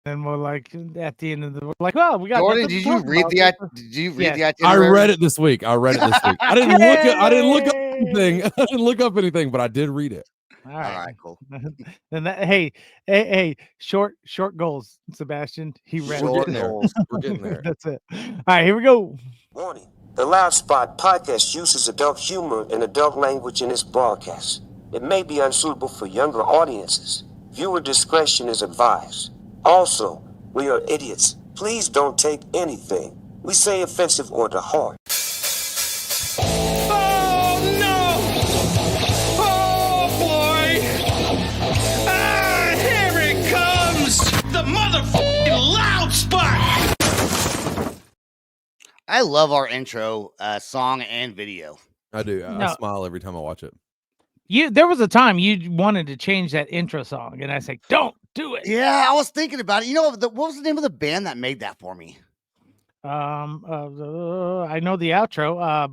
And we're like at the end of the we're like, well, we got Jordan, nothing to did you talk read about. the Yes. I itinerary? read it this week. I didn't look up anything. Yay! I didn't look up anything, but I did read it. All All right. right, cool. And that, hey, short goals, Sebastian. He read We're Short getting there. goals. We're getting there. That's it. All right, here we go. Warning. The Loud Spot podcast uses adult humor and adult language in its broadcast. It may be unsuitable for younger audiences. Viewer discretion is advised. Also, we are idiots. Please don't take anything we say offensive or to heart. Oh no! Oh boy! Ah, here it comes! The motherfucking Loud Spot! I love our intro song and video. I do. I No. smile every time I watch it. There was a time you wanted to change that intro song, and I said, "Don't do it." Yeah, I was thinking about it. You know, what was the name of the band that made that for me? I know the outro. I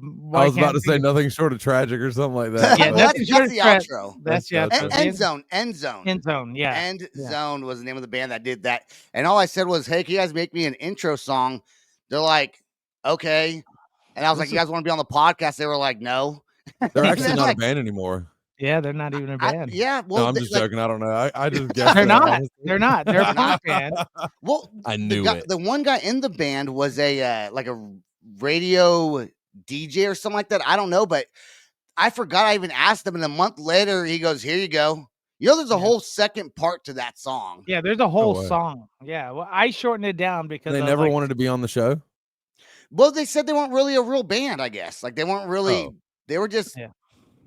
was about to say nothing short of tragic or something like that. Yeah, Well, that's the outro. That's the outro. End zone. End zone. Yeah. End Zone was the name of the band that did that. And all I said was, "Hey, can you guys make me an intro song?" They're like, "Okay." And I was like, "You guys want to be on the podcast?" They were like, "No." They're actually then, not like, a band anymore. Yeah, they're not even a band. Yeah, No, well, I'm just joking. I don't know. I just guessed. They're that, not. honestly. They're not. They're a punk band. Well, I knew it. The one guy in the band was a like a radio DJ or something like that. I don't know, but I forgot I even asked him. And a month later, he goes, "Here you go." You know, there's a whole second part to that song. Yeah, there's a whole way. song. Yeah, well, I shortened it down because They I was never like, wanted to be on the show. Well, they said they weren't really a real band, I guess. Like they weren't really, Oh. they were just Yeah.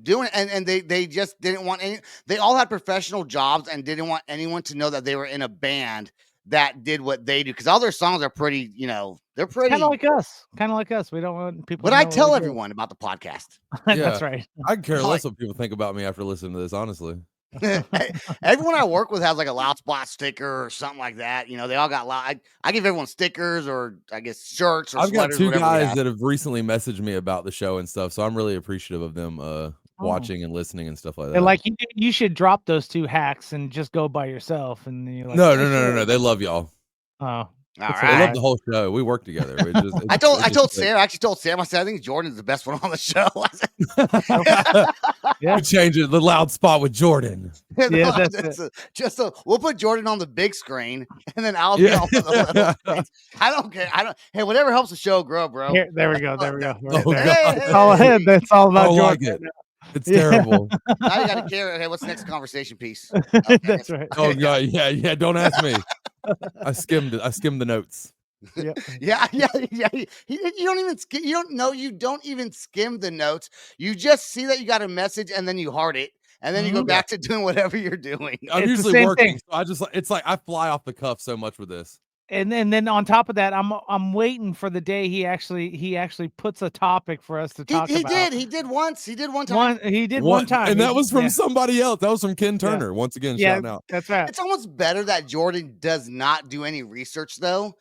doing it. And they just didn't want any, they all had professional jobs and didn't want anyone to know that they were in a band that did what they do. Cause all their songs are pretty, you know, they're pretty. kind of like us. Kind of like us. We don't want people. But to I know what tell we do. everyone about the podcast. That's Yeah. right. I care Like- less what people think about me after listening to this, honestly. Everyone I work with has like a Loud Spot sticker or something like that. You know, they all got loud. I give everyone stickers or I guess shirts or I've got sweaters, two whatever we guys have. that have recently messaged me about the show and stuff, so I'm really appreciative of them watching and listening and stuff like that. They're like, you should drop those two hacks and just go by yourself. And then you're like, no. They love y'all. Oh, All That's They right. love the whole show. We work together. It just, I told Sam. I actually told Sam. I said, I think Jordan's the best one on the show. Yeah. We change it. The Loud Spot with Jordan. Yeah, that's we'll put Jordan on the big screen, and then I'll be on the little screen. I don't care. Hey, whatever helps the show grow, bro. Here, there we go. There we go. Oh, God. That's all ahead. That's all I about don't like Jordan. it. It's terrible. Now you got to care. Okay, what's the next conversation piece? That's right. Oh God, yeah. Don't ask me. I skimmed the notes. Yep. Yeah. You don't even skim. You don't know. You don't even skim the notes. You just see that you got a message, and then you heart it, and then you go back to doing whatever you're doing. I'm It's the usually same working, thing. so I just it's like I fly off the cuff so much with this. And then on top of that, I'm waiting for the day he actually puts a topic for us to talk about. He did once. He did one time. He did one time, and that was from yeah. somebody else. That was from Ken Turner. Once again, Yeah, shouting out. that's right. It's almost better that Jordan does not do any research though,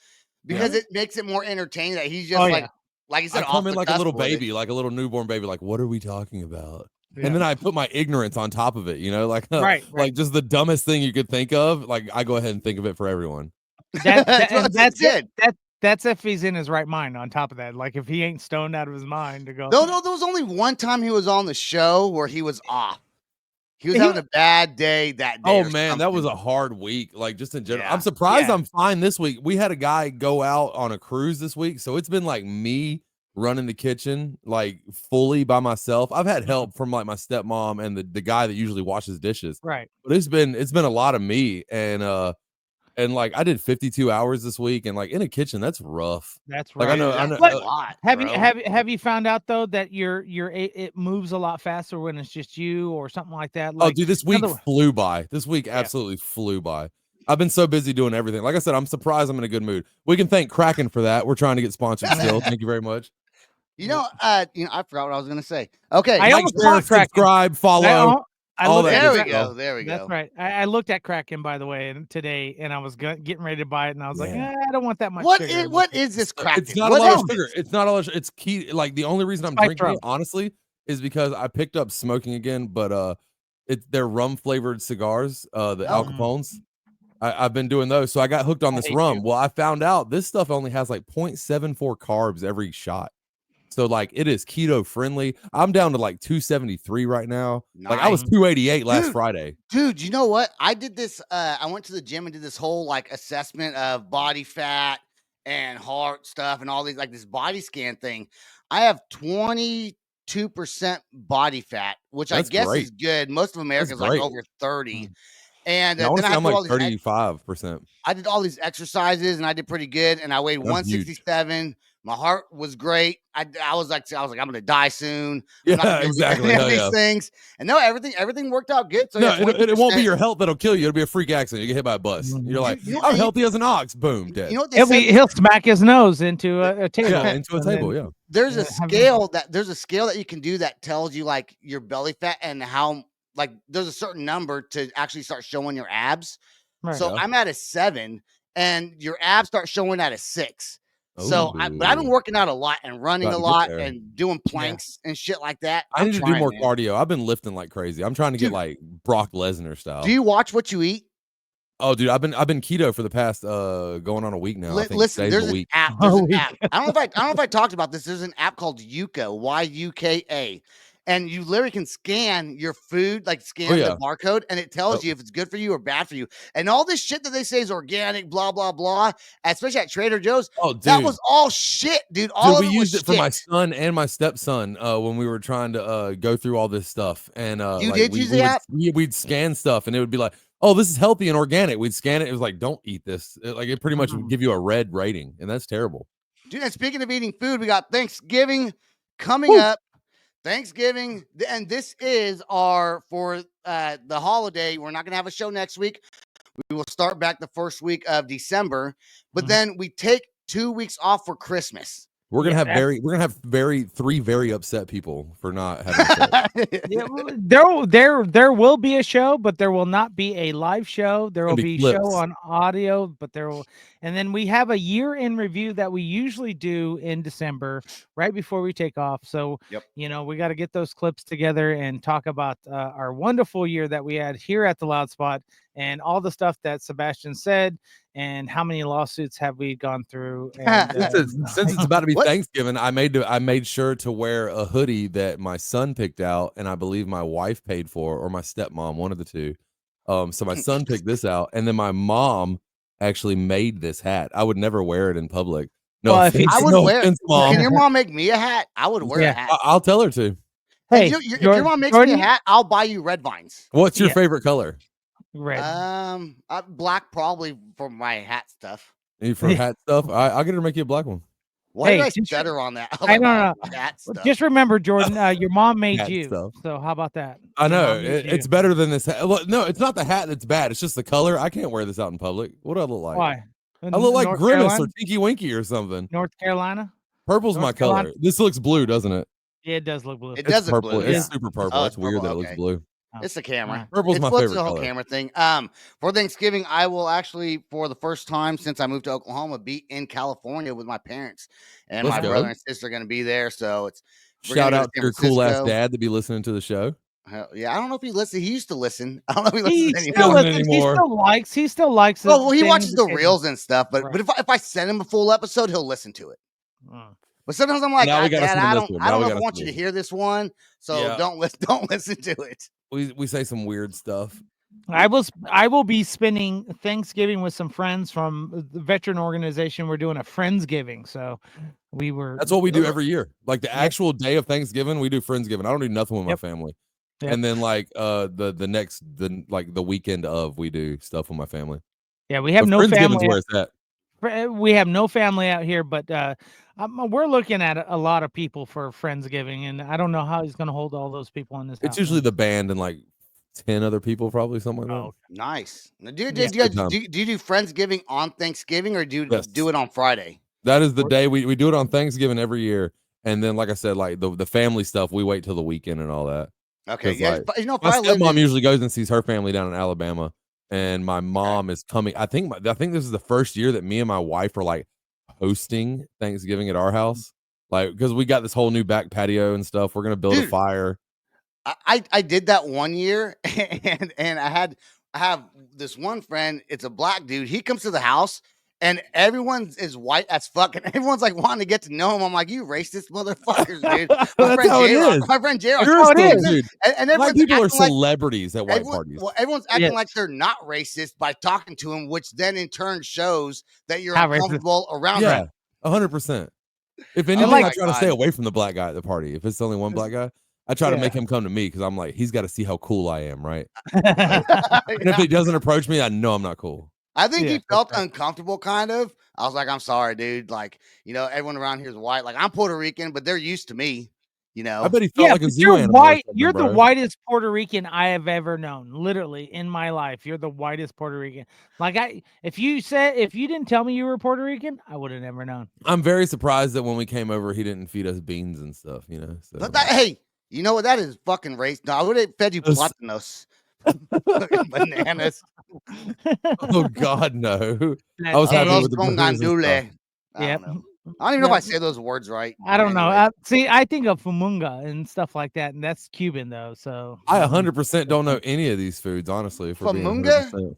because it makes it more entertaining that he's just Oh, like yeah. you said, I come off in the like a cusp little with it. baby, like a little newborn baby. Like, what are we talking about? Yeah. And then I put my ignorance on top of it. You know, like Right. like just the dumbest thing you could think of. Like I go ahead and think of it for everyone. That's it. That's if he's in his right mind. On top of that, like if he ain't stoned out of his mind to go. No, there was only one time he was on the show where he was off. He was having a bad day that day. Oh man, that was a hard week. Like just in general, Yeah. I'm surprised Yeah. I'm fine this week. We had a guy go out on a cruise this week, so it's been like me running the kitchen like fully by myself. I've had help from like my stepmom and the guy that usually washes dishes, Right. but it's been a lot of me and like I did 52 hours this week, and like in a kitchen that's rough. That's Like right. I know That's But a lot. Have bro. you found out though that it moves a lot faster when it's just you or something like that? Oh, dude, this week other- flew by. This week absolutely flew by. I've been so busy doing everything. Like I said, I'm surprised I'm in a good mood. We can thank Kraken for that. We're trying to get sponsored still. Thank you very much. You know, I forgot what I was gonna say. Okay, I Like, almost share, caught Kraken. subscribe, follow. all looked that at there good we Kraken. go. There we go. That's right. I looked at Kraken by the way today, and I was getting ready to buy it, and I was like, Yeah. I don't want that much. What sugar. is this Kraken? It's not What a lot is of sugar. It's not a lot. It's key. Like the only reason I'm Spike drinking throat. it, honestly, is because I picked up smoking again. But they're rum flavored cigars. The Al Capones. I've been doing those. So I got hooked on this hate rum. you. Well, I found out this stuff only has like 0.74 carbs every shot. So like it is keto friendly. I'm down to like 273 right now. Like I was Nice. 288 last Dude. Friday. Dude, you know what? I did this. I went to the gym and did this whole like assessment of body fat and heart stuff and all these like this body scan thing. I have 22% body fat, which That's I guess great. is good. Most of America's like great. over 30. And I want then to I say had I'm to do like all these 35%. I did all these exercises and I did pretty good. And I weighed I'm huge. 167. My heart was great. I was like, I'm gonna die soon. I'm not Yeah, gonna be able to do exactly. any of Hell these yeah. things. And no, everything worked out good. So No, yeah, it won't be 22%. your health that'll kill you. It'll be a freak accident. You get hit by a bus. You're like, You know- I'm you- healthy as an ox. Boom, dead. You know what they said? He'll smack his nose into a table. Yeah, into a and table. then- Yeah. There's Yeah, a scale that you can do that tells you like your belly fat and how like there's a certain number to actually start showing your abs. Right. So Yeah. I'm at a 7 and your abs start showing at a 6. So but I've been Ooh. working out a lot and running About a to get lot there. and doing planks and shit like that. I I'm need to do trying, more man. cardio. I've been lifting like crazy. I'm trying to get Dude. like Brock Lesnar style. Do you watch what you eat? Oh, dude, I've been keto for the past going on a week now. I think Listen, today's there's a an week. app. There's an app. I don't know if I talked about this. There's an app called Yuka, Yuka, and you literally can scan your food, like scan the barcode, and it tells you if it's good for you or bad for you. And all this shit that they say is organic, blah blah blah, especially at Trader Joe's. Oh, dude, that was all shit, dude. All of we it used was it for my shit. son and my stepson when we were trying to go through all this stuff. And You like, did use the app? we'd scan stuff, and it would be like, oh, this is healthy and organic. We'd scan it. It was like, don't eat this. It pretty much would give you a red rating, and that's terrible. Dude, and speaking of eating food, we got Thanksgiving coming up. Thanksgiving, and this is our for the holiday. We're not gonna have a show next week. We will start back the first week of December, but then we take 2 weeks off for Christmas. We're gonna have three very upset people for not having sex. Yeah, there will be a show, but there will not be a live show. There will be show on audio, but there will, and then we have a year in review that we usually do in December, right before we take off. So, we got to get those clips together and talk about our wonderful year that we had here at the Loud Spot and all the stuff that Sebastian said. And how many lawsuits have we gone through? And, since it's about to be Thanksgiving, I made sure to wear a hoodie that my son picked out, and I believe my wife paid for, or my stepmom, one of the two. So my son picked this out, and then my mom actually made this hat. I would never wear it in public. No, well, offense, I would no wear. offense, Mom. Can your mom make me a hat? I would wear a hat. I'll tell her to. Hey, if your mom makes me a hat, I'll buy you red vines. What's your favorite color? Red. Black probably for my hat stuff. For hat stuff, I'll get her to make you a black one. Why did I stutter on that? I don't know. Hat stuff. Just remember, Jordan, your mom made Hat you. stuff. So how about that? I know it's better than this hat. Well, no, it's not the hat that's bad. It's just the color. I can't wear this out in public. What do I look like? Why? I look like North Grimace Carolina? or Tinky Winky or something. North Carolina? Purple's North my Carolina? color. This looks blue, doesn't it? Yeah, it does look blue. It does look purple. blue. It's super purple. Oh, It's weird that it looks blue. It's a camera. Purple's my It's favorite the whole color. camera thing. For Thanksgiving, I will actually, for the first time since I moved to Oklahoma, be in California with my parents, and my brother and sister are going to be there. So we're Shout gonna go out to to your San cool ass Francisco. dad to be listening to the show. Yeah, I don't know if he listens. He used to listen. I don't know if he listens He anymore. still listens. He still likes it. Well, he watches the reels and stuff, but Right. if I send him a full episode, he'll listen to it. But sometimes I'm like, Now we gotta Dad, send him I this don't one. know Now we if I gotta want you send to it. hear this one, so Yeah. don't listen to it. We say some weird stuff. I will be spending Thanksgiving with some friends from the veteran organization. We're doing a Friendsgiving, so That's what we do every year. Like the actual day of Thanksgiving, we do Friendsgiving. I don't do nothing with my family. Yep. And then like the weekend of, we do stuff with my family. Yeah, we have But no Friendsgiving's family. where it's at. We have no family out here, but we're looking at a lot of people for Friendsgiving, and I don't know how he's going to hold all those people in this. It's usually the band and like 10 other people, probably something like that. Nice. Now, do you Good time. do Friendsgiving on Thanksgiving, or do you do it on Friday? That is the day we do it on Thanksgiving every year. And then, like I said, like the family stuff, we wait till the weekend and all that. Okay, 'Cause, yeah. like, But, my stepmom usually goes and sees her family down in Alabama, and my mom is coming. I think this is the first year that me and my wife are like hosting Thanksgiving at our house, like because we got this whole new back patio and stuff. We're gonna build a fire. I did that one year, and I had I have this one friend. It's a black dude. He comes to the house. And everyone is white as fuck, and everyone's like wanting to get to know him. I'm like, you racist motherfuckers, dude. That's how it is. My friend J-Rock. That's how it is, dude. And Black everyone's people are acting like celebrities at white parties. Well, everyone's acting like they're not racist by talking to him, which then in turn shows that you're uncomfortable around him. 100%. If anything, I try to stay away from the black guy at the party. If it's only one black guy, I try to make him come to me because I'm like, he's got to see how cool I am, right? And if he doesn't approach me, I know I'm not cool. I think he felt uncomfortable, kind of. I was like, I'm sorry, dude. Like, everyone around here is white. Like, I'm Puerto Rican, but they're used to me. I bet he felt like a zoo you're animal. White. You're the whitest Puerto Rican I have ever known, literally in my life. You're the whitest Puerto Rican. Like if you didn't tell me you were Puerto Rican, I would have never known. I'm very surprised that when we came over, he didn't feed us beans and stuff. So. But hey, you know what? That is fucking race. No, I would have fed you plátanos. Bananas. Oh God, no! I was happy with the gandule. I don't even know if I say those words right. I don't know. I think of fumunga and stuff like that, and that's Cuban though. So I 100% don't know any of these foods, honestly. Fumunga?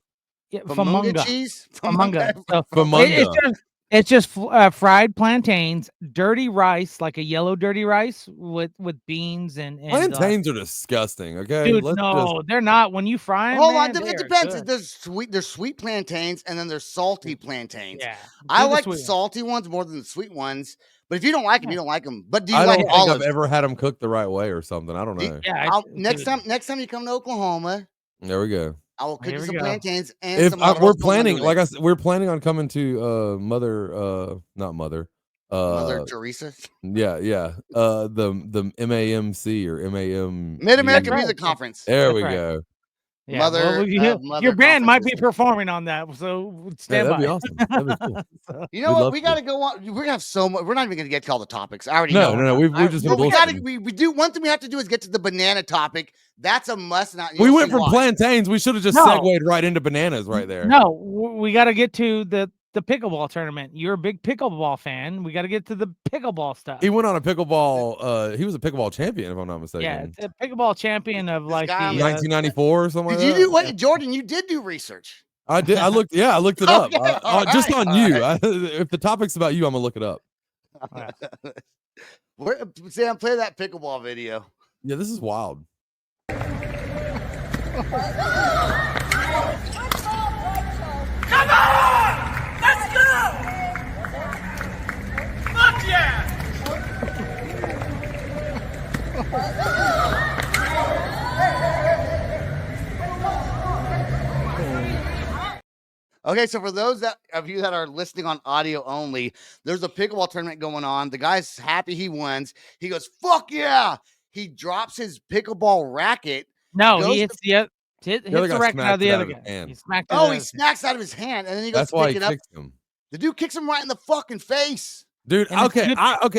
Fumunga cheese. Fumunga. So Fumunga. It's just fried plantains, dirty rice, like a yellow dirty rice with beans and plantains are disgusting. Okay, dude, they're not. When you fry them, hold on, it depends. There's sweet plantains and then there's salty plantains. Yeah, I like the salty ones more than the sweet ones. But if you don't like them, you don't like them. But do you like olives? I don't think I've ever had them cooked the right way or something. I don't know. Next time you come to Oklahoma, there we go. I will cook you some plantains and some we're planning, like I said, we're planning on coming to not Mother Teresa. Yeah. The MAMC or MAM Mid American Music Conference. There we go. Yeah, Mother your band might be performing on that, so stand by. That'd be awesome. That'd be cool. You know what? We got to go on. We're gonna have so much. We're not even gonna get to all the topics. I already know. No. We've just been we do one thing we have to do is get to the banana topic. That's a must. We went from plantains. We should have just segued right into bananas right there. No, we got to get to the pickleball tournament. You're a big pickleball fan. We got to get to the pickleball stuff. He went on a pickleball. He was a pickleball champion, if I'm not mistaken. Yeah, it's a pickleball champion of like 1994 or something. Did you do what, Jordan? You did do research. I did. I looked it up. Just on you. If the topic's about you, I'm gonna look it up. Sam, play that pickleball video. Yeah, this is wild. Come on! Let's go! Fuck yeah! Okay, so for those of you that are listening on audio only, there's a pickleball tournament going on. The guy's happy he wins. He goes, "Fuck yeah!" He drops his pickleball racket. No, he hits the racket out of the other guy. He smacked he smacks out of his hand, and then he goes to pick it up. The dude kicks him right in the fucking face. Dude, okay.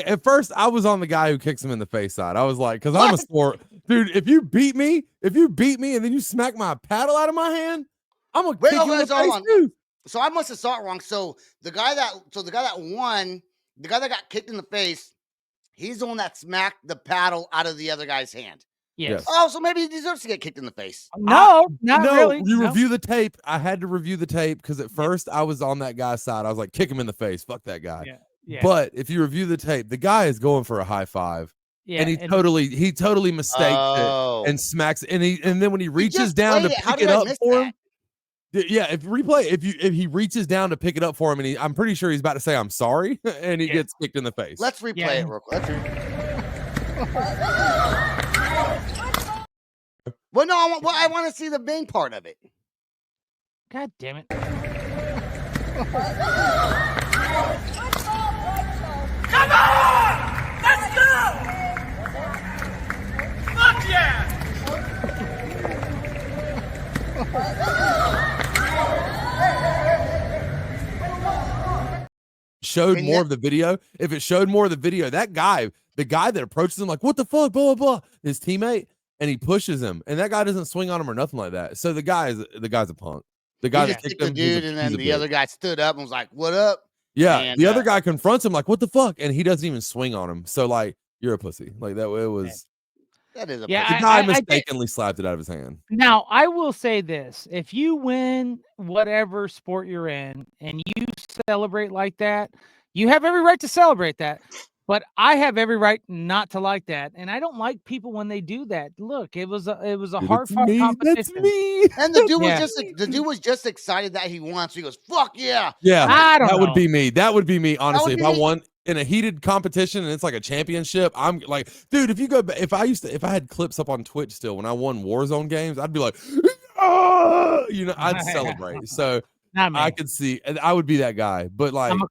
At first I was on the guy who kicks him in the face side. I was like, because I'm a sport. Dude, if you beat me and then you smack my paddle out of my hand, I'm gonna kick you in the face too. So I must have saw it wrong. So the guy that won, the guy that got kicked in the face, he's the one that smacked the paddle out of the other guy's hand. Yes. Oh, so maybe he deserves to get kicked in the face. No, not really. Review the tape. I had to review the tape because at first I was on that guy's side. I was like, kick him in the face. Fuck that guy. Yeah. But if you review the tape, the guy is going for a high five. Yeah, and he totally mistakes it and smacks. And then when he reaches down to pick it up for him. Yeah, if he reaches down to pick it up for him, and I'm pretty sure he's about to say I'm sorry, and he gets kicked in the face. Let's replay it real quick. Well, no, I want to see the main part of it. God damn it! Come on! Let's go! Fuck yeah! Showed more of the video. If it showed more of the video, that guy, the guy that approaches him like, what the fuck, blah, blah, blah, his teammate, and he pushes him, and that guy doesn't swing on him or nothing like that. So the guy's a punk. The guy that kicked the dude, and then the other guy stood up and was like, what up? Yeah, and the other guy confronts him like, what the fuck? And he doesn't even swing on him. So like, you're a pussy. Like that. It was. That is a Yeah, The pretty guy I think- mistakenly slapped it out of his hand. Now, I will say this: if you win whatever sport you're in and you celebrate like that, you have every right to celebrate that. But I have every right not to like that, and I don't like people when they do that. Look, it was a Dude, hard fought competition. That's me. And the dude Yeah. was just excited that he won. So he goes, "Fuck yeah!" Yeah, I don't that would know. be me. That would be me. Honestly, would if be I me. won in a heated competition and it's like a championship, I'm like, dude. If I had clips up on Twitch still when I won Warzone games, I'd be like, "Ah!" I'd celebrate. So Not me. I could see, and I would be that guy. But like, I'm a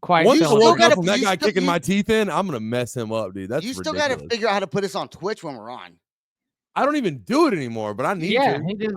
quiet once I celebrator. woke up gotta- from that you guy still- kicking you- my teeth in, I'm gonna mess him up, dude. That's You still got ridiculous. to figure out how to put us on Twitch when we're on. I don't even do it anymore, but I need Yeah, to. he did.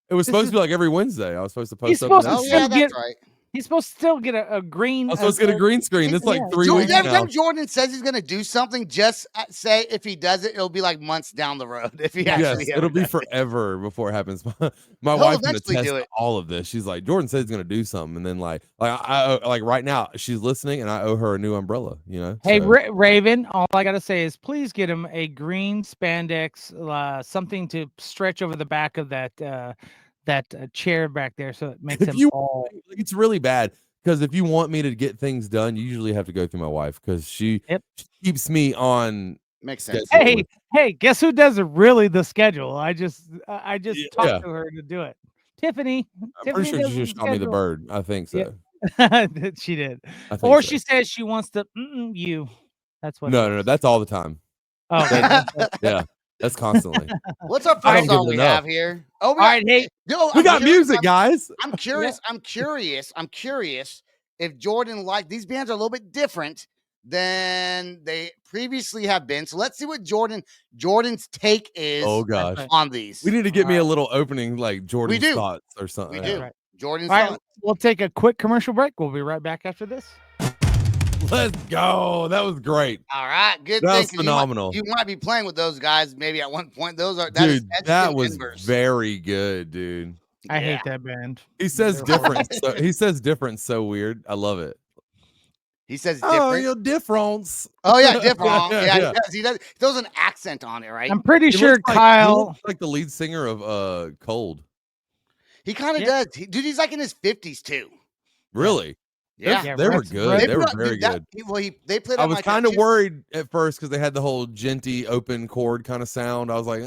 It was supposed to be like every Wednesday. I was supposed to post He's something supposed to else. Oh still yeah, that's get- right. He's supposed to still get a green. I was supposed to get a green screen. It's like Yeah. 3 Jordan, weeks every now. time Jordan says he's gonna do something, just say if he does it, it'll be like months down the road. If he Yes, actually, it'll be does it. forever before it happens. My He'll wife can eventually attest do to it. all of this. She's like, Jordan says he's gonna do something, and then like I like right now she's listening, and I owe her a new umbrella. Hey, So, Raven, all I gotta say is please get him a green spandex, something to stretch over the back of that chair back there, so it makes if him you, all. it's really bad because if you want me to get things done, you usually have to go through my wife because she keeps me on. Makes sense. schedule. Hey, guess who does really the schedule? I just talked to her to do it. Tiffany. I'm pretty sure does she the just shot me the schedule. bird. I think so. Yeah. She did. I think Or so. she says she wants to you. That's what. No, that's all the time. Oh, okay. Yeah, that's constantly. What's our I first don't song give we enough. have here? Oh, All right, hey, We got music, guys. I'm curious. I'm curious if Jordan liked these bands are a little bit different than they previously have been. So let's see what Jordan's take is. Oh gosh, on these. we need to get me a little opening like Jordan's do. thoughts or something. We do. Right. Jordan's All right, thoughts. we'll take a quick commercial break. We'll be right back after this. Let's go. That was great. All right, good. That thing, was 'cause phenomenal. You might be playing with those guys maybe at one point. That is Dude, Edge that and was Embers. very good, dude. I Yeah. hate that band. He says They're different. So he says different. So weird. I love it. He says Oh, different. your difference. Oh yeah, different. Yeah, yeah, yeah. He does. He throws an accent on it, right? I'm pretty He sure looks like- he Kyle. looks like the lead singer of Cold. He kind of Yeah. does. Dude, he's like in his 50s too. Really? Yeah. Yeah, They were Rex- good. Rex- They were put- very dude, that- good. They played. I on was like kind of two- worried at first because they had the whole genty open chord kind of sound. I was like,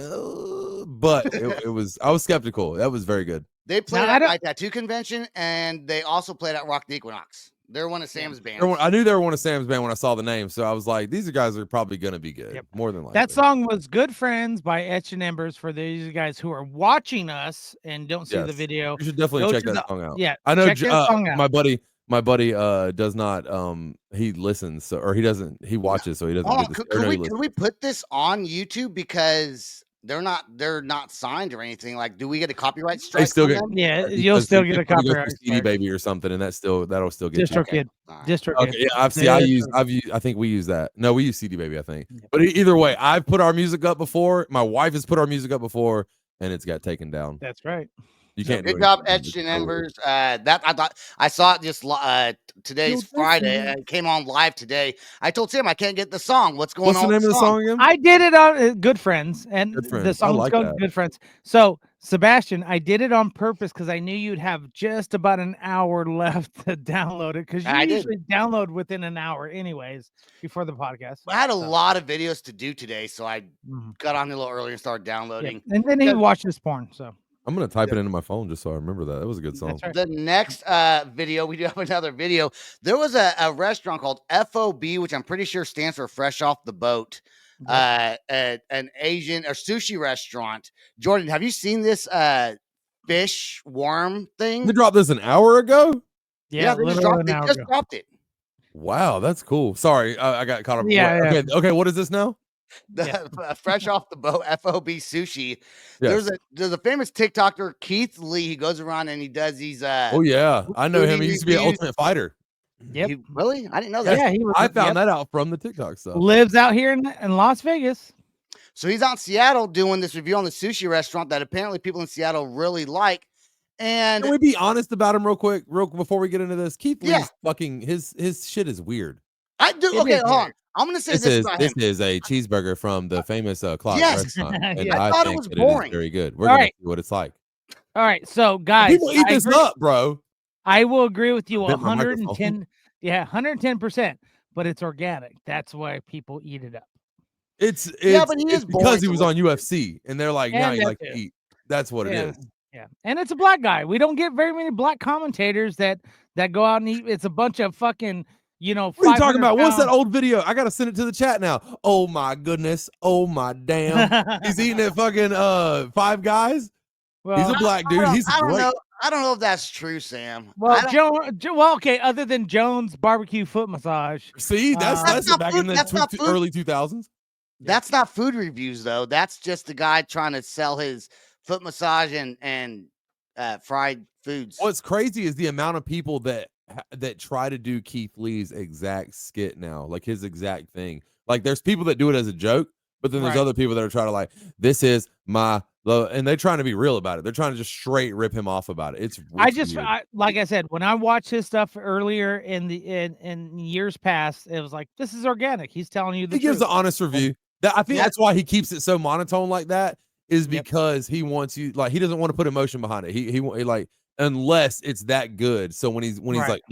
but it was. I was skeptical. That was very good. They played Now, I at don't- my tattoo convention, and they also played at Rock the Equinox. They're one of Sam's bands. I knew they were one of Sam's band when I saw the name, so I was like, these guys are probably gonna be good, Yep. more than likely. That song was "Good Friends" by Etch and Embers. For these guys who are watching us and don't see the Yes. video, You should definitely go check to that the- song out. yeah, I know. check that song out. My buddy does not. He listens, so, or he doesn't. He watches, so he doesn't. Hold Get on, this, or no, he could listens. we put this on YouTube because they're not signed or anything? Like, do we get a copyright strike? still from get- them? yeah, Because you'll still get a you probably go through copyright. CD Baby or something, and that'll still get you. DistroKid. All right. DistroKid. Okay, yeah, I think we use that. No, we use CD Baby, I think. Yeah. But either way, I've put our music up before. My wife has put our music up before, and it's got taken down. That's right. You can't. Good do job, anything. Etched and It's so weird. Embers. That I thought I saw it just today's Friday. It came on live today. I told Sam I can't get the song. What's going What's on? the name with of the song again? I did it on Good Friends, and Good the Friends. I song's like called that. Good Friends. So, Sebastian, I did it on purpose because I knew you'd have just about an hour left to download it because you I did. usually download within an hour, anyways, before the podcast. I had a So, lot of videos to do today, so I mhm. got on a little earlier and started Yeah. downloading. And then he Because- watches porn. So, I'm gonna type it into my phone just so I remember that. That was a good song. that's right. The next video, we do have another video. There was a restaurant called FOB, which I'm pretty sure stands for Fresh Off the Boat. An Asian or sushi restaurant. Jordan, have you seen this fish worm thing? They dropped this an hour ago. Yeah, they just literally dropped an it. hour Just ago. dropped it. Wow, that's cool. Sorry, I got caught up. Yeah, What- yeah. Okay. What is this now? Fresh Off the Boat FOB sushi. Yes. There's a famous TikToker, Keith Lee. He goes around and he does these. Oh yeah, I know him. He used to be an reviews. Ultimate Fighter. Yep. Really? I didn't know that. Yeah, he was. I found yep. that out from the TikTok stuff. Lives out here in Las Vegas. So he's out in Seattle doing this review on the sushi restaurant that apparently people in Seattle really like. And Can we be honest about him real quick, before we get into this? Keith Lee's Yeah. fucking his shit is weird. I do. It Okay, is hold on. weird. I'm gonna say This this is about this him. is a cheeseburger from the famous Clock Yes. restaurant, and Yeah. I I thought it think was that it is boring. very good. We're All gonna right. see what it's like. All right, so guys, People eat I this agree. up, bro. I will agree with you I bent my microphone. 110. Yeah, 110%. But it's organic. That's why people eat it up. It's Yeah, but he it's is because boring he to was on listen to. UFC, and they're like, now And you that like to too. eat. That's what it Yeah. is. Yeah, and it's a black guy. We don't get very many black commentators that go out and eat. It's a bunch of fucking, What are you talking 500 about? What's that pound. old video? I gotta send it to the chat now. Oh my goodness. Oh my damn. He's eating at fucking Five Guys. He's Well, a black dude. He's I don't great. know. I don't know if that's true, Sam. well, well, okay. Other than Jones barbecue foot massage, See, that's not back food- in the that's not food. early 2000s. That's not food reviews though. That's just the guy trying to sell his foot massage and fried foods. What's crazy is the amount of people that try to do Keith Lee's exact skit now, like his exact thing. Like there's people that do it as a joke, but then there's Right. other people that are trying to this is my love, and they're trying to be real about it. They're trying to just straight rip him off about it. It's weird. like I said, when I watched his stuff earlier in years past, it was like, this is organic. He's telling you the He truth. gives an honest review. I think that's why he keeps it so monotone like that, is because he wants you, he doesn't want to put emotion behind it. He like, unless it's that good. So when he's like,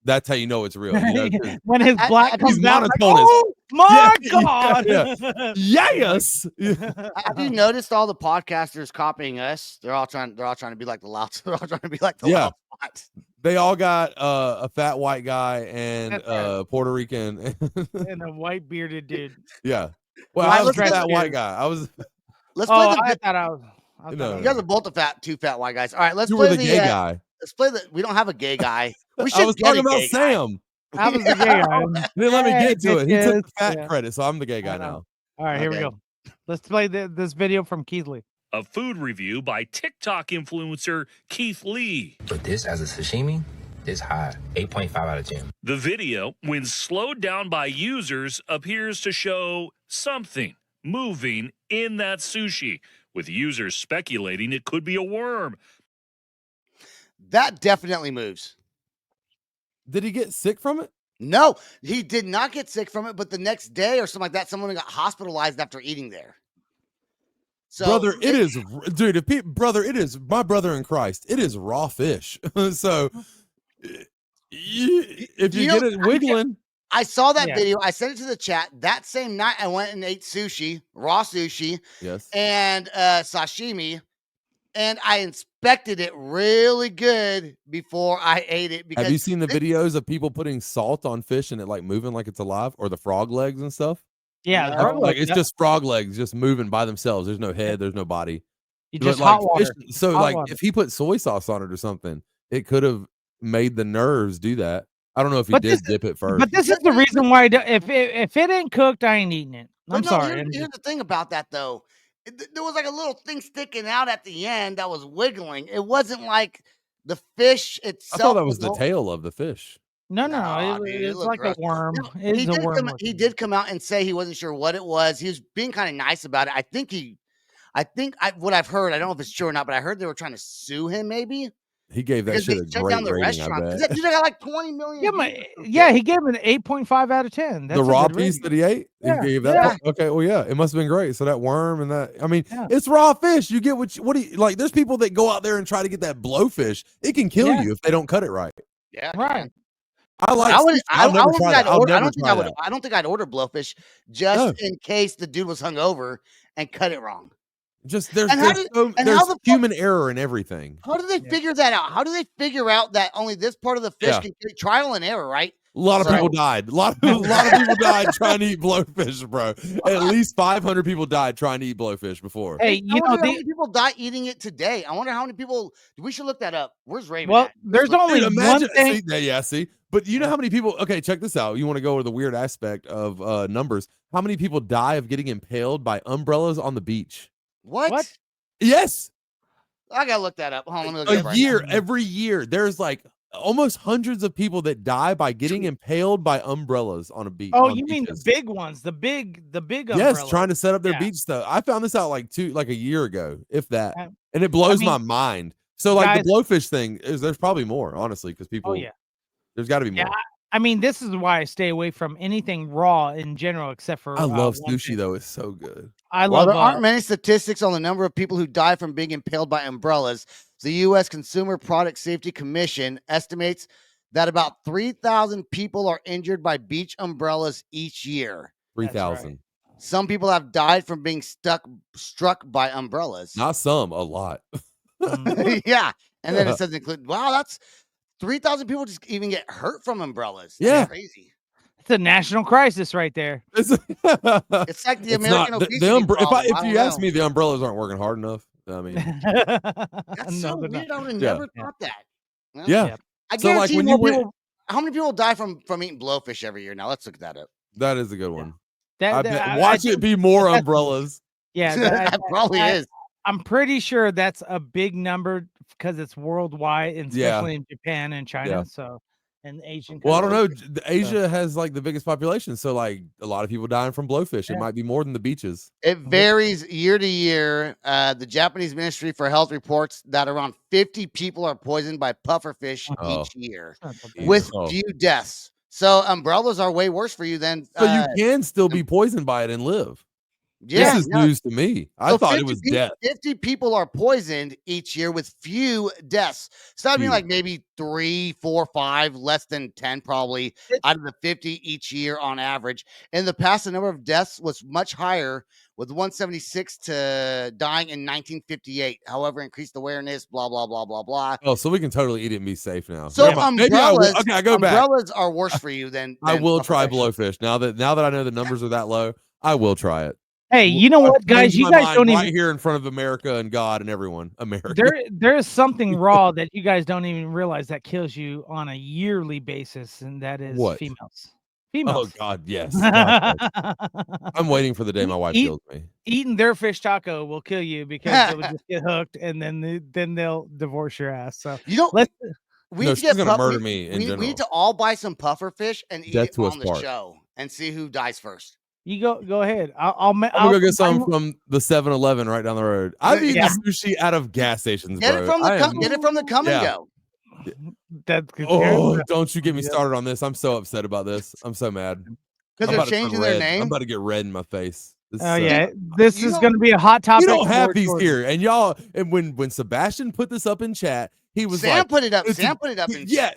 that's how you know it's real. You know, when his black he's comes out, like, monotonous. oh my god! Yes. Have you noticed all the podcasters copying us? They're all trying to be like the loud. They're all trying to be like the loud spot. They all got a fat white guy and Puerto Rican and a white bearded dude. Yeah. Well, Right, I was let's that white guy. I was. Let's play the. I thought I was. You guys are both two fat white guys. All right, let's You play were the gay guy. Let's play the. We don't have a gay guy. We should I was get talking a about gay Sam. I was the gay guy. They didn't let me get to it. He took the fat Yeah. credit, so I'm the gay guy now. All right, here we go. Let's play this video from Keith Lee. A food review by TikTok influencer Keith Lee. But this as a sashimi, this high, 8.5 out of 10. The video, when slowed down by users, appears to show something moving in that sushi, with users speculating it could be a worm. That definitely moves. Did he get sick from it? No, he did not get sick from it, but the next day or something like that, someone got hospitalized after eating there. So, brother, it is, dude. Brother, it is my brother in Christ. It is raw fish. So, if you get it wiggling, I saw that video. I sent it to the chat. That same night, I went and ate sushi, raw sushi, and sashimi, and I inspected it really good before I ate it. Because have you seen the videos of people putting salt on fish and it moving like it's alive, or the frog legs and stuff? Yeah, it's just frog legs just moving by themselves. There's no head, there's no body. You just hot water. If he put soy sauce on it or something, it could have made the nerves do that. I don't know if he did dip it first. But this is the reason why if it ain't cooked, I ain't eating it. I'm sorry. Here's the thing about that though. There was like a little thing sticking out at the end that was wiggling. It wasn't like the fish itself. I thought that was the tail of the fish. No, it's like gross. a worm. No, It's he did come out and say he wasn't sure what it was. He was being kind of nice about it. What I've heard, I don't know if it's true or not, but I heard they were trying to sue him maybe. He gave that shit a great rating, I bet. That dude got like 20 million. Yeah, he gave it an 8.5 out of 10. That's the raw piece that he ate? Yeah. He gave that? Yeah. Okay, well, yeah, it must have been great. So that worm and that, I mean, it's raw fish. You get what do you, like, there's people that go out there and try to get that blowfish. It can kill you if they don't cut it right. Yeah. Right. I don't think I'd order blowfish just in case the dude was hungover and cut it wrong. Just there's human error in everything. How do they figure that out? How do they figure out that only this part of the fish can trial and error, right? A lot of people died. A lot of people died trying to eat blowfish, bro. At least 500 people died trying to eat blowfish before. Hey, how many people die eating it today? I wonder how many people. We should look that up. Where's Raven? Well, there's only one thing. See. But you know how many people? Okay, check this out. You want to go over the weird aspect of numbers? How many people die of getting impaled by umbrellas on the beach? What? Yes. I gotta look that up. Hold on, let me look it up every year, there's like almost hundreds of people that die by getting impaled by umbrellas on a beach. Oh, you mean the big ones, the big umbrellas. Yes, trying to set up their beach stuff. I found this out like a year ago, if that, and it blows my mind. So like the blowfish thing there's probably more, honestly, because people. Oh yeah. There's got to be more. I mean, this is why I stay away from anything raw in general, except for I love one sushi thing. though; it's so good. I While love. there aren't many statistics on the number of people who die from being impaled by umbrellas, the U.S. Consumer Product Safety Commission estimates that about 3,000 people are injured by beach umbrellas each year. 3,000. Some people have died from being struck by umbrellas. Not some, a lot. Yeah. And then it says include, wow, that's 3,000 people just even get hurt from umbrellas. That's Yeah. crazy. It's a national crisis right there. It's like the American obesity problem. If you ask me, the umbrellas aren't working hard enough. I mean, that's so weird. I would have never thought that. Well, yeah. I So like guarantee when more you people. How many people die from eating blowfish every year? Now let's look that up. that is a good one. I Watch think it be more umbrellas. Yeah, that probably is. I'm pretty sure that's a big number because it's worldwide, and especially in Japan and China. So, and Asian. Well, I don't know. Asia has like the biggest population, so like a lot of people dying from blowfish. It might be more than the beaches. It varies year to year. The Japanese Ministry for Health reports that around 50 people are poisoned by pufferfish each year, with few deaths. So umbrellas are way worse for you than. So you can still be poisoned by it and live. Yeah, this is news to me. I thought it was death. 50 people are poisoned each year with few deaths. So that would mean like maybe 3, 4, 5, less than 10 probably out of the 50 each year on average. In the past, the number of deaths was much higher, with 176 to dying in 1958. However, increased awareness, blah, blah, blah, blah, blah. Oh, so we can totally eat it and be safe now. So umbrellas, I go back. Umbrellas are worse for you than I will try blowfish. Now that I know the numbers are that low, I will try it. Hey, you know what, guys? You guys don't even here in front of America and God and everyone. America. There is something raw that you guys don't even realize that kills you on a yearly basis, and that is females. Oh God, yes. God, yes. I'm waiting for the day my wife kills me. Eating their fish taco will kill you because they would just get hooked, and then they'll divorce your ass. So she's gonna murder me in general. We need to all buy some puffer fish and eat it on the show and see who dies first. You go ahead. I'm gonna go get some from the 7-Eleven right down the road. I've eaten sushi out of gas stations, get bro. Get it from the Kum and Go. That's good. Don't you get me started on this. I'm so upset about this. I'm so mad. Because they're changing their name. I'm about to get red in my face. This is going to be a hot topic. You don't have these here, and y'all. And when Sebastian put this up in chat, he was Sam like, put it up. Sam put it up.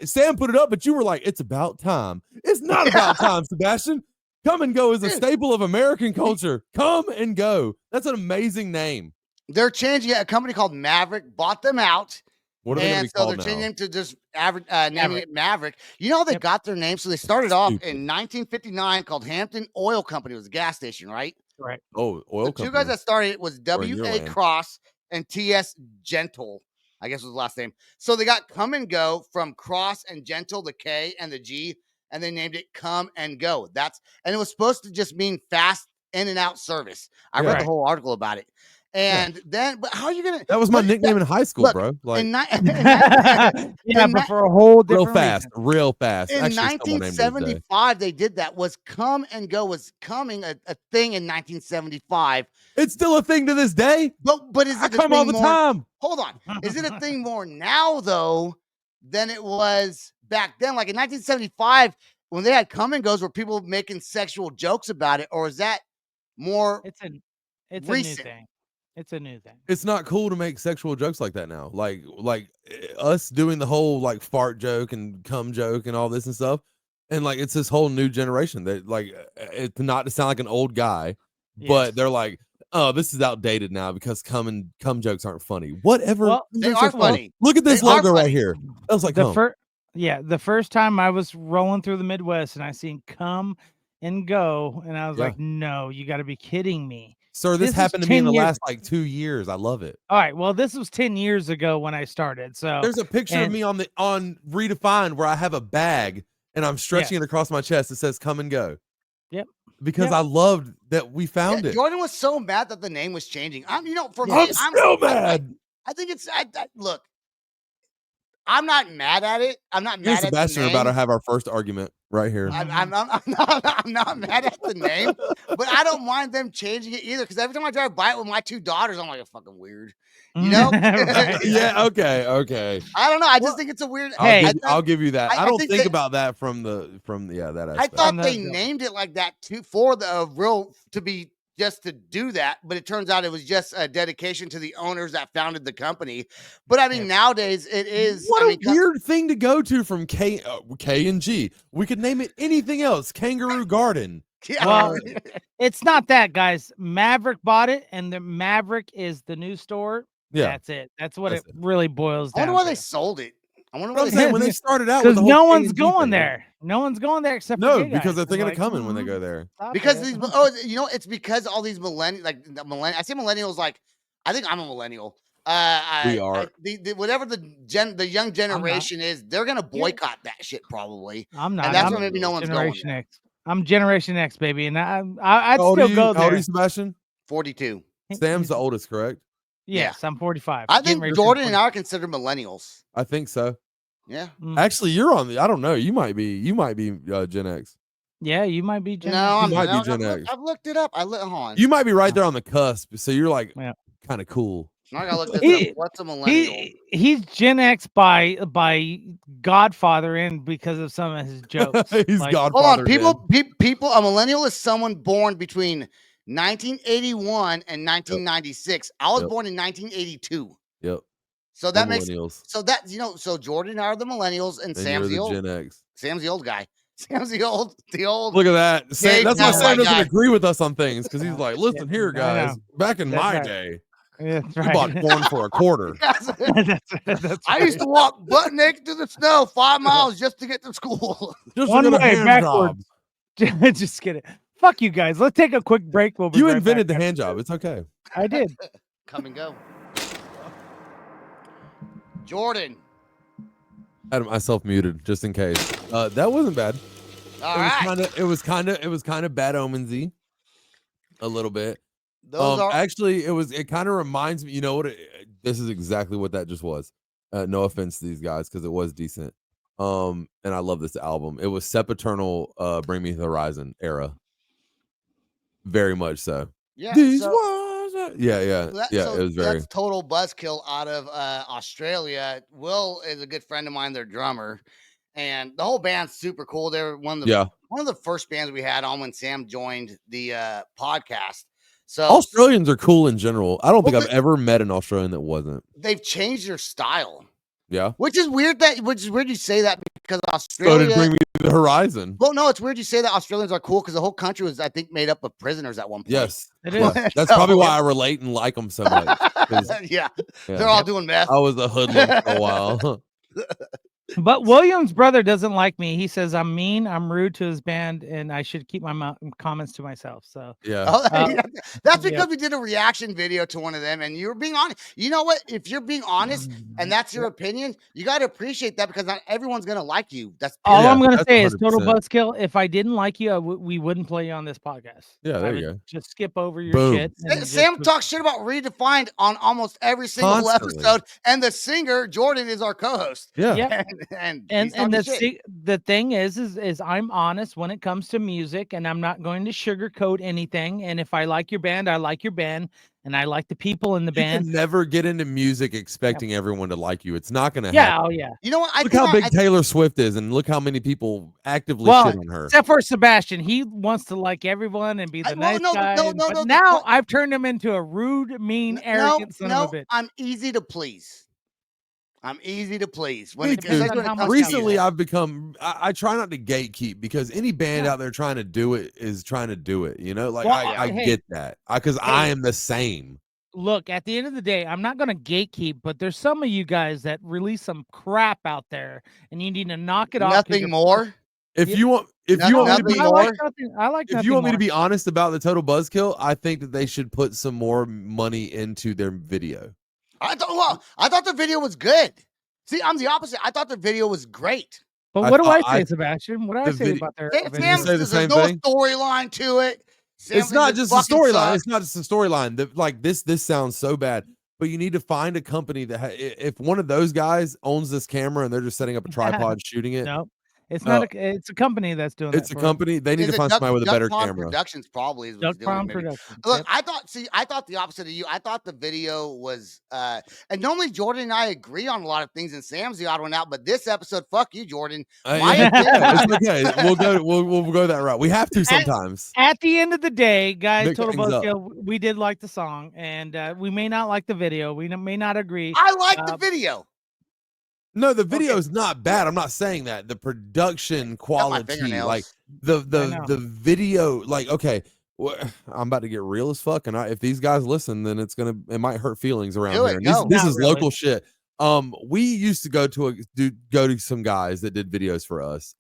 Sam put it up, but you were like, it's about time. It's not about time, Sebastian. Kum and Go is a staple of American culture. Kum and Go. That's an amazing name. They're changing it. A company called Maverick bought them out. What are they and so they're changing to just naming it Maverick. You know how they got their name? So they started off in 1959 called Hampton Oil Company. It was a gas station, right? Right. Oh, oil company. Two guys that started it was W.A. Cross and T.S. Gentle, I guess was the last name. So they got Kum and Go from Cross and Gentle, the K and the G, and they named it Kum and Go. And it was supposed to just mean fast in and out service. I read the whole article about it. And then, but how are you gonna? That was my nickname in high school, bro. Like, but for a whole different real fast. In 1975, they did that. Was Kum and Go was coming a thing in 1975? It's still a thing to this day. But is it come all the time? Hold on, is it a thing more now though than it was back then? Like in 1975, when they had Kum and Goes, were people making sexual jokes about it, or is that more? It's a recent? new thing. It's a new thing. It's not cool to make sexual jokes like that now. Like us doing the whole like fart joke and cum joke and all this and stuff. And like it's this whole new generation that like it's not to sound like an old guy, but they're like, oh, this is outdated now because cum jokes aren't funny. Whatever. Well, they are funny. Look at this logo right here. That was like the first time I was rolling through the Midwest and I seen Kum and Go, and I was like, no, you got to be kidding me. Sir, this happened to me in the last like 2 years. I love it. All right. Well, this was 10 years ago when I started. So there's a picture of me on Redefined where I have a bag and I'm stretching it across my chest. It says Kum and Go. Yep. Because I loved that we found it. Jordan was so mad that the name was changing. I'm still mad. I think it's look. I'm not mad at it. I'm not Me and mad at the Sebastian are name. about to have our first argument right here. I'm not mad at the name, but I don't mind them changing it either. Because every time I drive by it with my 2 daughters, I'm like, it's fucking weird. You know? Right. Yeah. Okay. I don't know. I just think it's a weird. I'll give you that. I don't think they, about that from that aspect. I thought they named it like that too for the real to be just to do that, but it turns out it was just a dedication to the owners that founded the company. But I mean, nowadays it is. What a weird thing to go to from K and G. We could name it anything else. Kangaroo Garden. Yeah. Well, it's not that, guys. Maverick bought it, and the Maverick is the new store. Yeah, that's it. That's what it really boils down. I wonder why to. they sold it. I wonder what why I'm saying when they started out because with the no whole one's K&G going thing. there. No one's going there except for No, you guys. because they're thinking like, of coming when they go there. Because these, it's because all these I say millennials, like I think I'm a millennial. We are. Whatever the young generation is, they're gonna boycott that shit probably. I'm not. And that's I'm why maybe no one's Generation going. X. I'm Generation X, baby, and I'd How old still are you? go there. How old are you, Sebastian? 42. Sam's the oldest, correct? Yes, I'm 45. I think Jordan and I are considered millennials. I think so. Yeah. Actually, you're on the. I don't know. You might be Gen X. Yeah, you might be Gen No, X. You might be Gen X. I've looked it up. Hold on. You might be right there on the cusp. So you're like kind of cool. I gotta look this up. What's a millennial? He's Gen X by Godfather in because of some of his jokes. He's like, Godfather. Hold on, people. A millennial is someone born between 1981 and 1996. I was born in 1982. Yep. So that makes so Jordan and I are the millennials, and Sam's the old Gen X. Sam's the old guy. Sam's the old. Look at that. Sam, that's why Sam doesn't guy. agree with us on things because he's like, listen here, guys. Back in my day, we bought corn for a quarter. I used to walk butt naked through the snow 5 miles just to get to school. Just one to get a way hand backwards. job. Just kidding. Fuck you guys. Let's take a quick break. We'll be You right invented back. the hand job. It's okay. I did. Come and go. Jordan. I had myself muted just in case. That wasn't bad. It was kind of bad omensy a little bit. Actually, it kind of reminds me, you know what? This is exactly what that just was. No offense to these guys because it was decent. And I love this album. It was Sepaternal, Bring Me the Horizon era. Very much so. Yeah. It was very. That's total buzzkill out of Australia. Will is a good friend of mine, their drummer, and the whole band's super cool. They're one of the first bands we had on when Sam joined the podcast. So Australians are cool in general. I don't think I've ever met an Australian that wasn't. They've changed their style. Yeah. Which is weird you say that because Australia. So did Bring Me the Horizon. Well, no, it's weird you say that Australians are cool because the whole country was, I think, made up of prisoners at one point. Yes. It is. That's probably why I relate and like them so much. Yeah. They're all doing meth. I was a hoodlum for a while. But William's brother doesn't like me. He says I'm mean, I'm rude to his band, and I should keep my comments to myself. So that's because we did a reaction video to one of them, and you were being honest. You know what? If you're being honest and that's your opinion, you got to appreciate that because not everyone's gonna like you. That's all I'm gonna say is total buzzkill. If I didn't like you, we wouldn't play you on this podcast. Yeah, there you go. Just skip over your shit. Sam talks shit about Redefined on almost every single episode, and the singer Jordan is our co-host. Yeah. And the thing is I'm honest when it comes to music, and I'm not going to sugarcoat anything. And if I like your band, I like your band, and I like the people in the band. You can never get into music expecting everyone to like you. It's not going to happen. Oh yeah. You know what? Look how big Taylor Swift is, and look how many people actively shit on her. Except for Sebastian, he wants to like everyone and be the nice guy. But now I've turned him into a rude, mean, arrogant son of a bitch. I'm easy to please. Recently, I've become. I try not to gatekeep because any band out there trying to do it is trying to do it. You know, like I get that because I am the same. Look, at the end of the day, I'm not going to gatekeep, but there's some of you guys that release some crap out there, and you need to knock it off. Nothing more. If you want me to be more, if you want me to be honest about the total buzzkill, I think that they should put some more money into their video. I thought the video was good. See, I'm the opposite. I thought the video was great. But what do I say, Sebastian? What do I say about their video? There's no storyline to it. It's not just a storyline. It's not just a storyline. Like this sounds so bad. but you need to find a company that if one of those guys owns this camera and they're just setting up a tripod shooting it. No, it's not it's a company that's doing it's that. a company. They need to find somebody with a better camera. Productions probably is what Duck he's doing. Pond Maybe. Productions. Look, Yep. I thought the opposite of you. I thought the video was and normally Jordan and I agree on a lot of things, and Sam's the odd one out. But this episode, fuck you, Jordan. It's okay. We'll go that route. We have to sometimes. At the end of the day, guys, Mix Total things up. Buzzkill, we did like the song, and we may not like the video. We may not agree. I like the video. No, the video is not bad. I'm not saying that. The production quality, like the video, like, okay, I'm about to get real as fuck, and if these guys listen, then it might hurt feelings around here. And this is local shit. We used to go to some guys that did videos for us,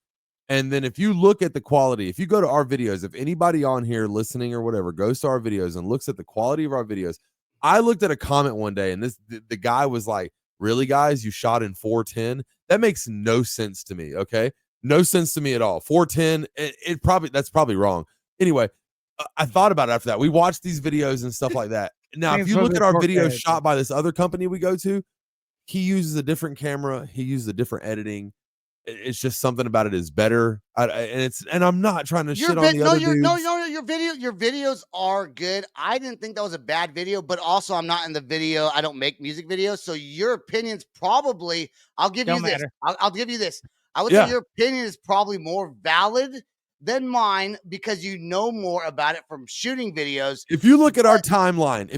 and then if you look at the quality, if you go to our videos, if anybody on here listening or whatever goes to our videos and looks at the quality of our videos, I looked at a comment one day, and the guy was like, "Really, guys, you shot in 410? That makes no sense to me." Okay, no sense to me at all. 410, that's probably wrong. Anyway, I thought about it after that. We watched these videos and stuff like that. Now, if you look at our videos shot by this other company we go to, he uses a different camera. He uses a different editing. It's just something about it is better. And I'm not trying to shit on the other dudes. No, your videos are good. I didn't think that was a bad video, but also I'm not in the video. I don't make music videos, so your opinion's probably. I'll give you this. I'll give you this. I would say your opinion is probably more valid than mine because you know more about it from shooting videos. If you look at our timeline,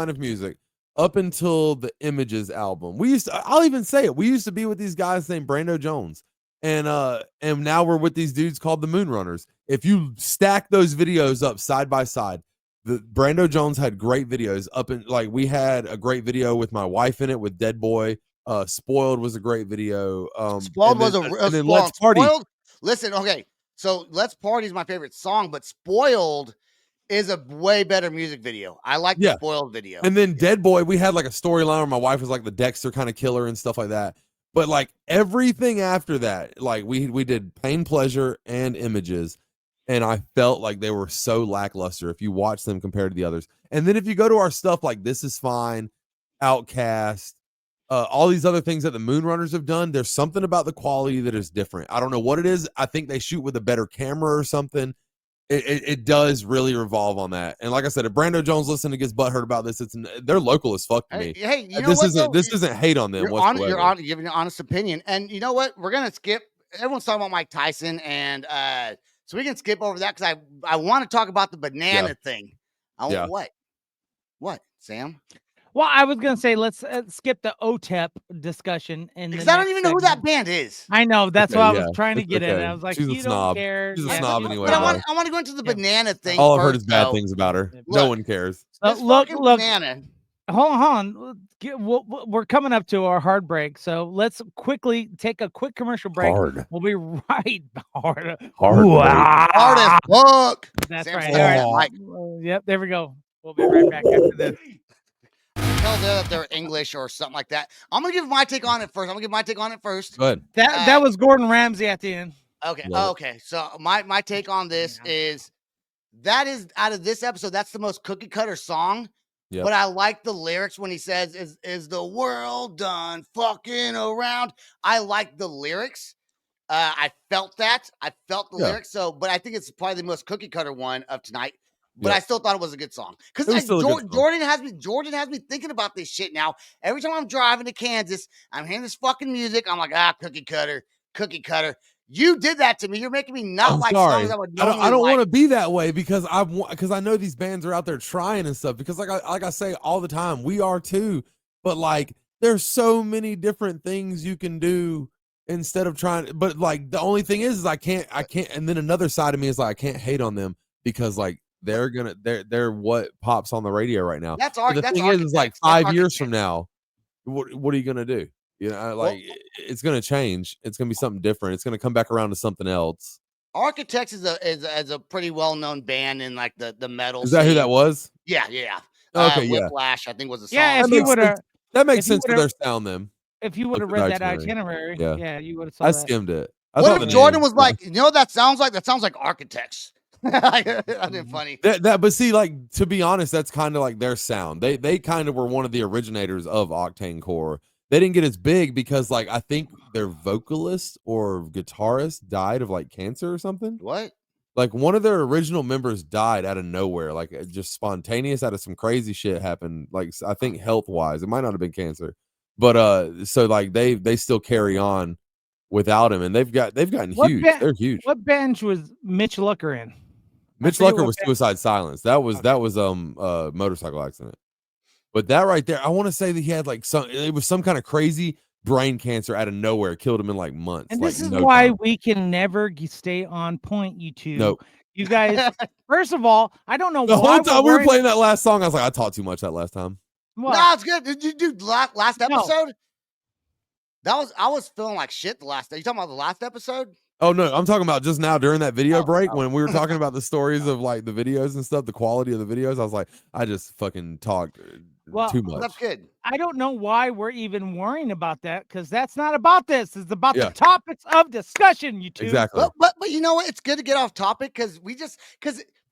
of music up until the Images album, I'll even say it. We used to be with these guys named Brando Jones. And now we're with these dudes called the Moonrunners. If you stack those videos up side by side, the Brando Jones had great videos we had a great video with my wife in it with Dead Boy. Spoiled was a great video. Spoiled was a Let's Party. Spoiled, listen, okay. So Let's Party is my favorite song, but Spoiled is a way better music video. I like the Spoiled video. And then Dead Boy, we had like a storyline where my wife was like the Dexter kind of killer and stuff like that. But like everything after that, like we did Pain, Pleasure, and Images, and I felt like they were so lackluster if you watch them compared to the others. And then if you go to our stuff like This Is Fine, Outcast, all these other things that the Moonrunners have done, there's something about the quality that is different. I don't know what it is. I think they shoot with a better camera or something. It does really revolve on that. And like I said, if Brando Jones listening gets butthurt about this, they're local as fuck to me. Hey, you know this isn't hate on them whatsoever. You're giving an honest opinion. And you know what? We're gonna skip. Everyone's talking about Mike Tyson, and so we can skip over that because I want to talk about the banana thing. What, Sam? Well, I was gonna say let's skip the OTEP discussion, because I don't even know who that band is. I know that's what I was trying to get at. I was like, she's you don't care. She's a snob anyway. But I want to go into the banana thing. All I've heard is bad things about her. No one cares. Look, banana. Hold on. We're coming up to our hard break, so let's quickly take a quick commercial break. We'll be right hard as fuck. That's right. All right. Yep, there we go. We'll be right back after this. Tell them that they're English or something like that. I'm gonna give my take on it first. Go ahead. That was Gordon Ramsay at the end. Okay. Okay. So my take on this is that is out of this episode, that's the most cookie cutter song. Yep. But I like the lyrics when he says, "Is the world done fucking around?" I like the lyrics. I felt that. I felt the lyrics. So, but I think it's probably the most cookie cutter one of tonight. But I still thought it was a good song because Jordan has me thinking about this shit now. Every time I'm driving to Kansas, I'm hearing this fucking music. I'm like, cookie cutter. You did that to me. You're making me not like songs I would normally I don't like. want to be that way because I know these bands are out there trying and stuff. Because like I say all the time, we are too. But like, there's so many different things you can do instead of trying. But like, the only thing is I can't. And then another side of me is like, I can't hate on them because like. They're what pops on the radio right now. That's our. The thing is like 5 years from now, what are you gonna do? You know, like it's gonna change. It's gonna be something different. It's gonna come back around to something else. Architects is a pretty well known band in like the metal. Is that who that was? Yeah. Okay, Whiplash, I think was a song. Yeah, that makes sense for their sound. Then if you would have read that itinerary, you would have. I skimmed it. What if Jordan was like, you know what that sounds like? That sounds like Architects. I did funny. But see, like, to be honest, that's kind of like their sound. They kind of were one of the originators of Octane Core. They didn't get as big because, like, I think their vocalist or guitarist died of like cancer or something. What? Like, one of their original members died out of nowhere, like just spontaneous out of some crazy shit happened. Like, I think health wise, it might not have been cancer, but so like they still carry on without him, and they've gotten huge. They're huge. What band was Mitch Lucker in? Mitch Lucker was Suicide Silence. That was motorcycle accident. But that right there, I want to say that he had like it was some kind of crazy brain cancer out of nowhere, killed him in like months. And like, this is why we can never stay on point, you two. Nope. You guys, first of all, I don't know the why whole time we were playing that last song. I was like, I talked too much that last time. What? No, it's good. Did you do last episode? No. I was feeling like shit the last day. You talking about the last episode? Oh no, I'm talking about just now during that video break when we were talking about the stories of like the videos and stuff, the quality of the videos. I was like, I just fucking talked too much. That's good. I don't know why we're even worrying about that, because that's not about this. It's about the topics of discussion, you two. Exactly. But you know what? It's good to get off topic because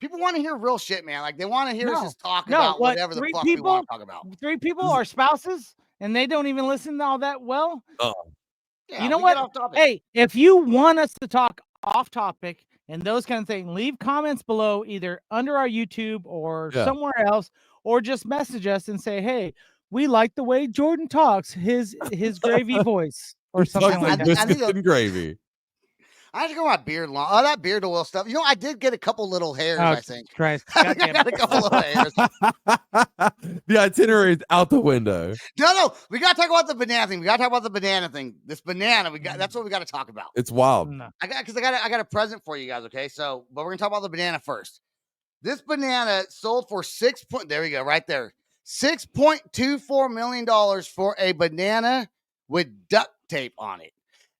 people want to hear real shit, man. Like they want to hear us just talk about whatever the fuck we want to talk about. 3 people are spouses and they don't even listen all that well. Oh. Yeah, you know what? Hey, if you want us to talk off topic and those kind of things, leave comments below, either under our YouTube or somewhere else, or just message us and say, hey, we like the way Jordan talks, his gravy voice or something like that. Biscuits and gravy. I have to go my beard long. Oh, that beard oil stuff. You know, I did get a couple little hairs, I think. Christ. I got a couple little hairs. The itinerary is out the window. No. We got to talk about the banana thing. We got to talk about the banana thing. This banana, that's what we got to talk about. It's wild. No. I got a present for you guys, okay? So, but we're going to talk about the banana first. This banana sold for there we go, right there. $6.24 million for a banana with duct tape on it.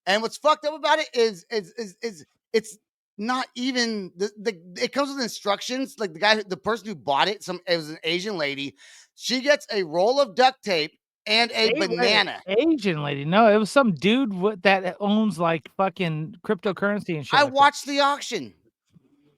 And what's fucked up about it is it's not even it comes with instructions. Like the person who bought it, it was an Asian lady. She gets a roll of duct tape and a banana. Asian lady? No, it was some dude that owns like fucking cryptocurrency and shit. I watched the auction.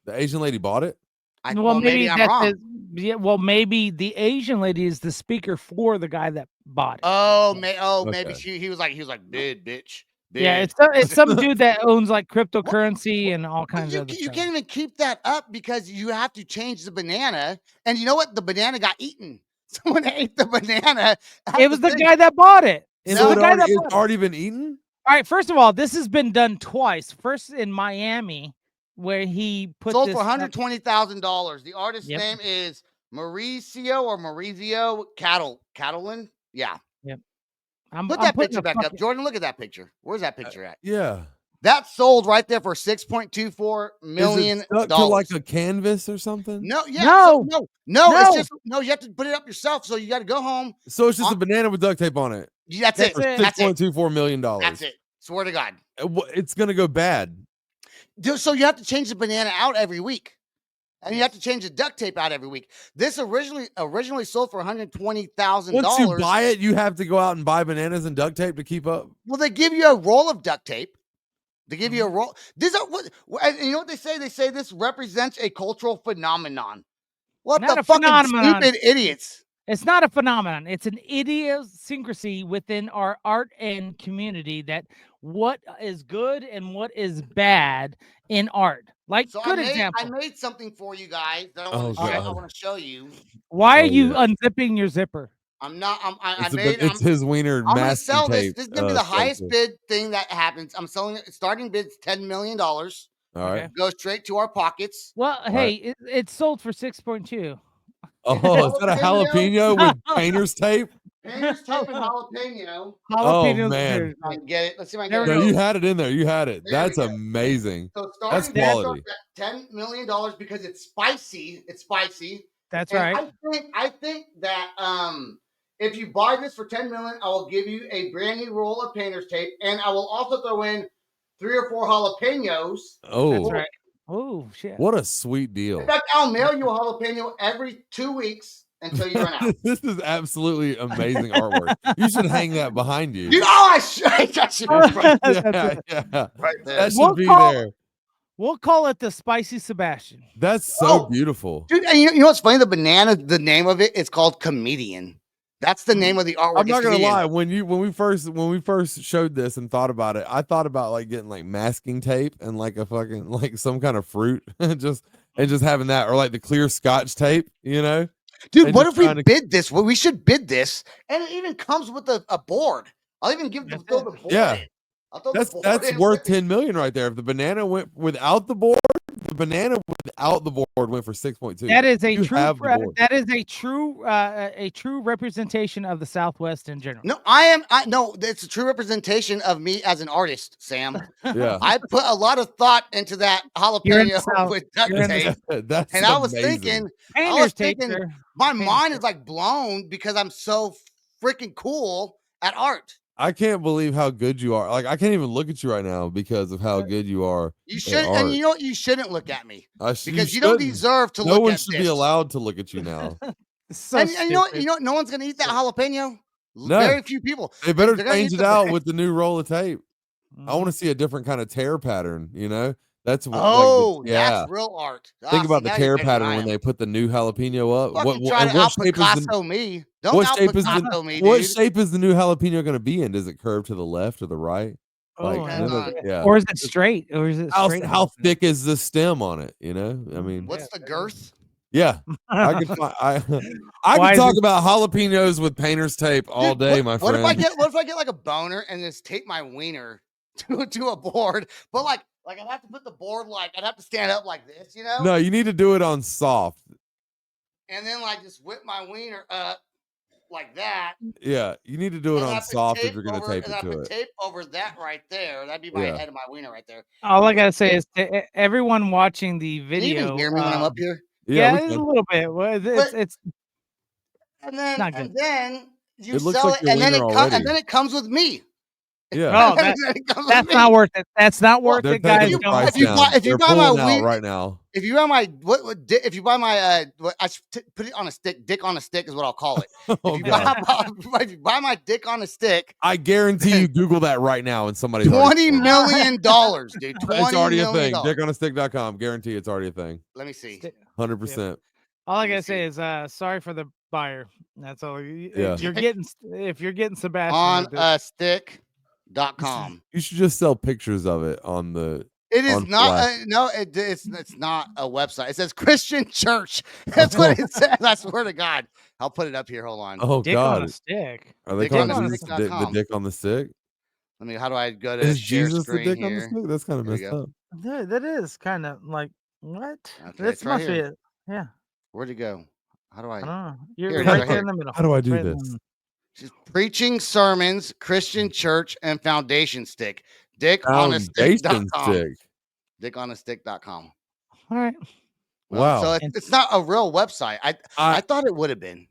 The Asian lady bought it. Maybe I'm wrong. Maybe the Asian lady is the speaker for the guy that bought it. Maybe he was like, bid, bitch. Bid. Yeah, it's some dude that owns like cryptocurrency and all kinds of. You can't even keep that up because you have to change the banana. And you know what? The banana got eaten. Someone ate the banana. It was the guy that bought it. It's already been eaten. All right. First of all, this has been done twice. First in Miami, where he sold for $120,000. The artist's name is Maurizio Catalan. Yeah. Yep. Put that picture back up. Jordan, look at that picture. Where's that picture at? Yeah. That sold right there for $6.24 million. Is it stuck to like a canvas or something? No. It's just you have to put it up yourself. So you got to go home. So it's just a banana with duct tape on it. That's it. $6.24 million. That's it. Swear to God. It's gonna go bad. So you have to change the banana out every week. And you have to change the duct tape out every week. This originally sold for $120,000. Once you buy it, you have to go out and buy bananas and duct tape to keep up. Well, they give you a roll of duct tape. They give you a roll. These are and you know what they say? They say this represents a cultural phenomenon. What the fucking stupid idiots? It's not a phenomenon. It's an idiosyncrasy within our art and community that what is good and what is bad in art. Like, good example. I made something for you guys that I want to show you. Why are you unzipping your zipper? I'm not. It's his wiener. I'm gonna sell this. This is gonna be the highest bid thing that happens. I'm selling it. Starting bid's $10 million. All right. Go straight to our pockets. Well, hey, it sold for 6.2. Oh, is that a jalapeno with painter's tape? Painter's tape and jalapeno. Oh man, I can get it. Let's see if I can get it. No, you had it in there. You had it. That's amazing. So that's quality. $10 million because it's spicy. It's spicy. That's right. I think that if you buy this for $10 million, I will give you a brand new roll of painter's tape, and I will also throw in 3 or 4 jalapenos. Oh, that's right. Oh shit! What a sweet deal. In fact, I'll mail you a jalapeno every 2 weeks until you run out. This is absolutely amazing artwork. You should hang that behind you. I should. Yeah. Right there. That should be there. We'll call it the Spicy Sebastian. That's so beautiful. Dude, and you know what's funny? The banana, the name of it, it's called Comedian. That's the name of the artwork. I'm not gonna lie. When we first showed this and thought about it, I thought about like getting like masking tape and like a fucking like some kind of fruit, just having that, or like the clear Scotch tape, you know. Dude, what if we bid this? Well, we should bid this, and it even comes with a board. I'll even give the board. Yeah, in. That's worth 10 million right there. If the banana went without the board, the banana without the board went for 6.2. That is a true. That is a true representation of the Southwest in general. No, no. It's a true representation of me as an artist, Sam. Yeah, I put a lot of thought into that jalapeno with duct tape, that's and amazing. I was thinking, my mind is like blown because I'm so freaking cool at art. I can't believe how good you are. Like, I can't even look at you right now because of how good you are. You should, and you know what? You shouldn't look at me because you don't shouldn't. deserve to look at No this. one should be allowed to look at you now. And you know what? No one's gonna eat that jalapeno. No. Very few people. They better change it out with the new roll of tape. I want to see a different kind of tear pattern. You know, that's that's real art. Think about the tear pattern when they put the new jalapeno up. What shape is the me? Don't what shape is what dude. shape is the new jalapeno going to be in? Does it curve to the left or the right? Or is it straight? Or is it straight? How thick is the stem on it? You know, I mean, what's the girth? Yeah, I could talk about jalapenos with painter's tape all day, my friend. What if I get like a boner and just tape my wiener to a board? But like I'd have to put the board I'd have to stand up like this, you know? No, you need to do it on soft. And then just whip my wiener up like that. Yeah, you need to do it on soft if you're gonna tape it to it. Tape over that right there. That'd be my head of my wiener right there. All I gotta say is to everyone watching the video. Can you even hear me when I'm up here? Yeah, it's a little bit. Well, it's and then you it sell it, and then it comes with me. Yeah, that's not worth it. That's not worth it, guys. If you buy my weed right now, if you buy my if you buy my I put it on a stick. Dick on a stick is what I'll call it. If you buy my dick on a stick, I guarantee you Google that right now and somebody $20 million, dude. It's already a thing. Dickonastick.com. Guarantee it's already a thing. Let me see. 100%. All I gotta say is sorry for the buyer. That's all. If you're getting Sebastian on a stick.com. You should just sell pictures of it on the. It is not. It's not a website. It says Christian Church. That's what it says. I swear to God. I'll put it up here. Hold on. Oh Dick God. On a stick. Are they calling the dick on the stick? I mean, how do I go to is share Jesus screen the dick here? on the stick? That's kind of messed up. Yeah, that is kind of like what? Okay, That's must be it. Yeah. Where'd you go? How do I? I don't know. You're right there in the middle. How do I do this? Just preaching sermons, Christian Church, and Foundation Stick. Dickonastick.com. Dickonastick.com. All right. Wow. So it's not a real website. I thought it would have been.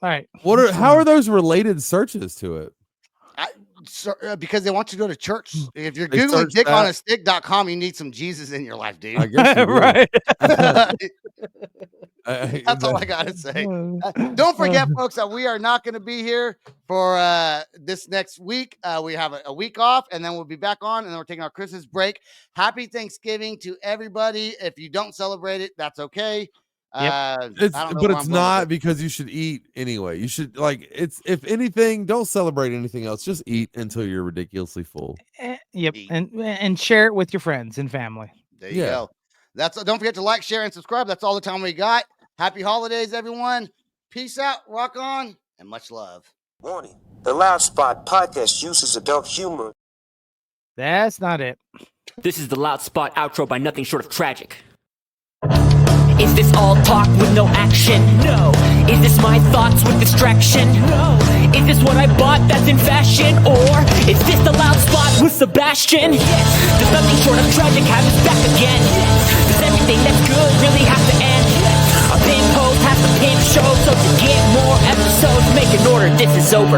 All right. How are those related searches to it? Because they want you to go to church. If you're Googling dickonastick.com, you need some Jesus in your life, dude. I guess you right. That's all I gotta say. Don't forget, folks, that we are not going to be here for this next week. We have a week off, and then we'll be back on, and then we're taking our Christmas break. Happy Thanksgiving to everybody. If you don't celebrate it, that's okay. Yep. It's not because you should eat anyway. You should if anything, don't celebrate anything else. Just eat until you're ridiculously full. Yep, and share it with your friends and family. There you go. Don't forget to like, share, and subscribe. That's all the time we got. Happy holidays, everyone. Peace out, rock on, and much love. Warning: the Loud Spot podcast uses adult humor. That's not it. This is the Loud Spot outro by nothing short of tragic. Is this all talk with no action? No. Is this my thoughts with distraction? No. Is this what I bought that's in fashion? Or is this the Loud Spot with Sebastian? Yes. Does nothing short of tragic have us back again? Yes. Does everything that's good really have to end? Yes. A pimp host has to pimp show, so to get more episodes, make an order, this is over.